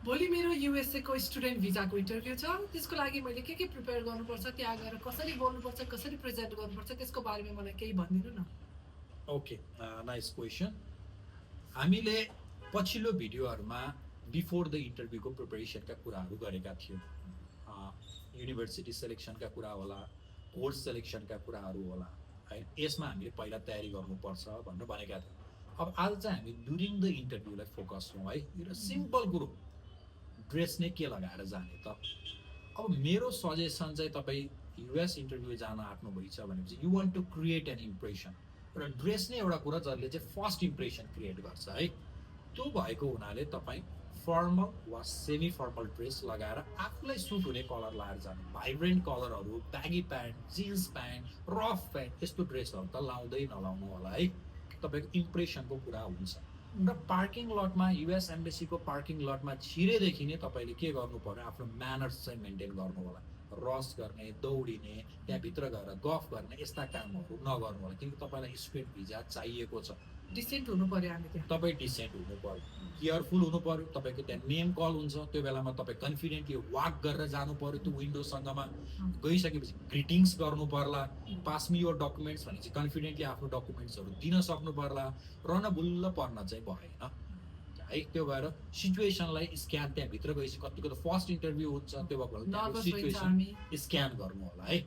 भोलि मेरो युएसए को स्टुडेन्ट भिजाको इन्टरभ्यू छ। त्यसको लागि मैले के प्रिपेयर गर्नुपर्छ, त्यहाँ गएर कसरी बोल्नुपर्छ, कसरी प्रेजेन्ट गर्नुपर्छ, त्यसको बारेमा मलाई केही भनिदिनु न। Okay, nice question. हामीले पछिल्लो भिडियोहरूमा बिफोर द इन्टरभ्यूको प्रिपरेसनका कुराहरू गरेका थियौँ। युनिभर्सिटी सेलेक्सनका कुरा होला, कोर्स सेलेक्सनका कुराहरू होला, है। यसमा हामीले पहिला तयारी गर्नुपर्छ भनेर भनेका थियौँ। अब आज चाहिँ हामी ड्युरिङ द इन्टरभ्यूलाई फोकस छौँ, है। यो सिम्पल कुरो, ड्रेस नै के लगाएर जाने त। अब मेरो सजेसन चाहिँ तपाईँ युएस इन्टरभ्यू जान आँट्नुभएको छ भनेपछि you want to create an impression, र ड्रेस नै एउटा कुरा जसले चाहिँ फर्स्ट इम्प्रेसन क्रिएट गर्छ, है। त्यो भएको हुनाले तपाईँ फर्मल वा सेमी फर्मल ड्रेस लगाएर आफूलाई सुट हुने कलर लगाएर जानु। भाइब्रेन्ट कलरहरू, baggy pant, jeans pant, rough pant, यस्तो ड्रेसहरू त लाउँदै नलाउनु होला, है। तपाईँको इम्प्रेसनको कुरा हुन्छ। र पार्किङ लटमा, युएस एम्बेसीको पार्किङ लटमा छिरेदेखि नै तपाईँले के गर्नु पर्यो, आफ्नो म्यानर्स चाहिँ मेन्टेन गर्नु होला। रस गर्ने, दौडिने, त्यहाँभित्र गएर गफ गर्ने, यस्ता कामहरू नगर्नु होला, किनकि तपाईँलाई स्टुडेन्ट भिजा चाहिएको छ। डिसेन्ट हुनु पर्यो हामी त्यहाँ। तपाईँ डिसेन्ट हुनु पर्यो, केयरफुल हुनु पर्यो। तपाईँको त्यहाँ नेम कल हुन्छ, त्यो बेलामा तपाईँ कन्फिडेन्टली वाक गरेर जानु पर्यो। त्यो विन्डोसँगमा गइसकेपछि ग्रिटिङ्स गर्नु पर्ला। पास मी योर डकुमेन्ट्स भनेपछि कन्फिडेन्टली आफ्नो डकुमेन्ट्सहरू दिन सक्नु पर्ला। रन बुल्ल पर्न चाहिँ भएन, है। त्यो भएर सिचुएसनलाई स्क्यान, त्यहाँभित्र गएपछि कतिको त फर्स्ट इन्टरभ्यू हुन्छ, त्यो भएको सिचुएसन स्क्यान गर्नु होला, है।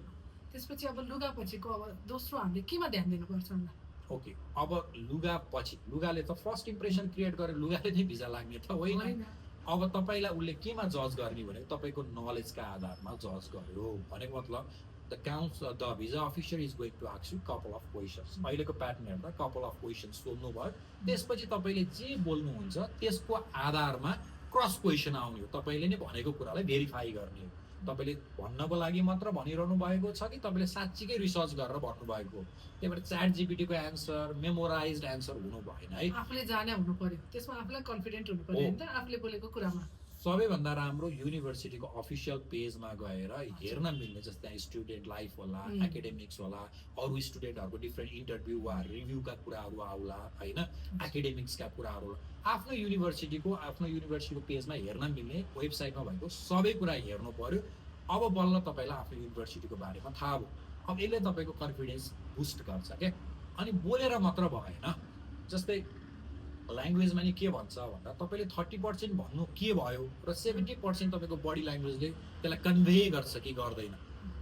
त्यसपछि अब लुगा पछिको अब दोस्रो हामीले केमा ध्यान दिनुपर्छ होला? ओके, अब लुगा पछि, लुगाले त फर्स्ट इम्प्रेसन क्रिएट गरे, लुगाले नै भिजा लाग्ने त होइन। अब तपाईँलाई उसले केमा जज गर्ने भने तपाईँको नलेजका आधारमा जज गर्यो भनेको मतलब the visa officer is going to ask you couple of questions. अहिलेको प्याटर्न हेर्दा कपल अफ क्वेसन्स सोध्नु भयो, त्यसपछि तपाईँले जे बोल्नुहुन्छ त्यसको आधारमा क्रस क्वेसन आउने हो। तपाईँले नै भनेको कुरालाई भेरिफाई गर्ने हो। तपाईँले भन्नको लागि मात्र भनिरहनु भएको छ कि तपाईँले साँच्चीकै रिसर्च गरेर भन्नुभएको हो। त्यही भएर च्याट जिपिटीको एन्सर, मेमोराइज्ड एन्सर हुनु भएन, है। आफूले जाने हुनु पर्यो, त्यसमा आफूलाई कन्फिडेन्ट हुनु पर्यो नि त, आफूले बोलेको कुरामा। सबैभन्दा राम्रो युनिभर्सिटीको अफिसियल पेजमा गएर हेर्न मिल्ने, जस्तै त्यहाँ स्टुडेन्ट लाइफ होला, एकाडेमिक्स होला, अरू स्टुडेन्टहरूको डिफ्रेन्ट इन्टरभ्यू वा रिभ्यूका कुराहरू आउला, होइन, एकाडेमिक्सका कुराहरू होला। आफ्नो युनिभर्सिटीको पेजमा हेर्न मिल्ने, वेबसाइटमा भएको सबै कुरा हेर्नु पर्यो। अब बल्ल तपाईँलाई आफ्नो युनिभर्सिटीको बारेमा थाहा भयो। अब यसले तपाईँको कन्फिडेन्स बुस्ट गर्छ क्या। अनि बोलेर मात्र भएन, जस्तै ल्याङ्ग्वेजमा नि के भन्छ भन्दा तपाईँले 30% भन्नु के भयो र 70% तपाईँको बडी ल्याङ्ग्वेजले त्यसलाई कन्भे गर्छ कि गर्दैन।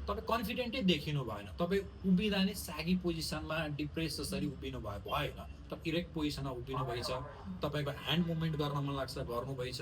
तपाईँ कन्फिडेन्टै देखिनु भएन। तपाईँ उभिँदा नै सागी पोजिसनमा डिप्रेस जसरी उभिनु भएन। तपाईँ इरेक्ट पोजिसनमा उभिनु भएछ, तपाईँको ह्यान्ड मुभमेन्ट गर्न मन लाग्छ, गर्नुभएछ।